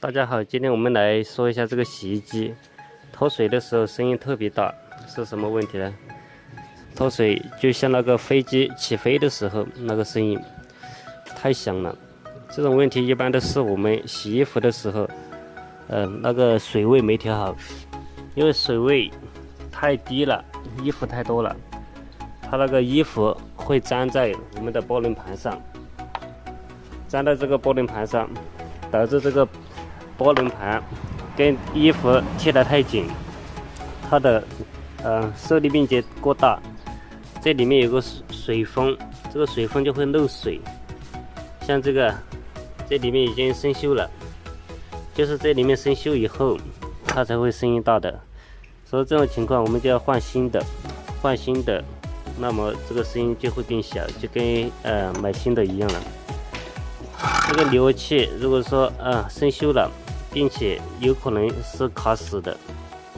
大家好，今天我们来说一下这个洗衣机脱水的时候声音特别大，是什么问题呢？脱水就像那个飞机起飞的时候那个声音太响了。这种问题一般都是我们洗衣服的时候，那个水位没调好，因为水位太低了，衣服太多了，它那个衣服会粘在我们的拨轮盘上，粘在这个拨轮盘上，导致这个拨轮盘跟衣服贴得太紧，它的受力面积过大，这里面有个水封，这个水封就会漏水。像这个，这里面已经生锈了，就是这里面生锈以后，它才会声音大的。所以这种情况我们就要换新的，那么这个声音就会变小，就跟买新的一样了。这个离合器如果说生锈了，并且有可能是卡死的，